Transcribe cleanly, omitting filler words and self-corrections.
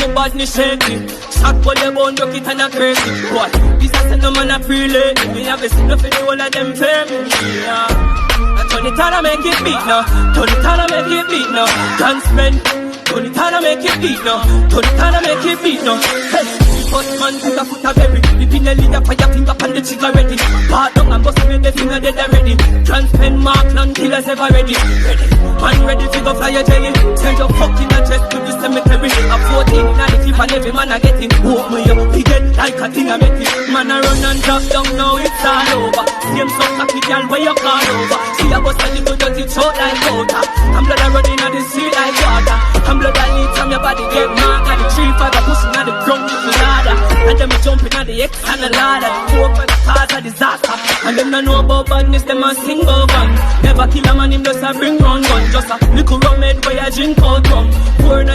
your badness shaky. Shot for the bone, duck it and a crazy. Boy, this a send no man a free lady. Me have a snuff in the whole of them family. Yeah. Turn it on and make it beat now. Turn it on and make it beat now. Can't spend. Turn it on and make it beat now. Turn it on and make it beat now. Hey. First man put a foot a berry. The pin a leader for your finger on the trigger ready. Part down and bust with the finger dead already. Transpen mark non killers ever ready. Ready. Man ready to go fly your jelly. Tell your fucking address to the cemetery. I'm 14 in the clip and every man a get it. Hope me up, he get like a thing a make it. Man a run and drop down now it's all over. Same some cocky girl where you call over. See a bust a little dirty throat like water. I'm blood a running on the street like water. I'm blood a leak from your body get marked. And the tree for the pushing on the ground with the ladder. And them jumping on the X and the ladder. Four for the cause of disaster. And them not know about badness, them a sing about gun. Never kill a man, him just a bring round gun. Just a little rum head where you drink out rum.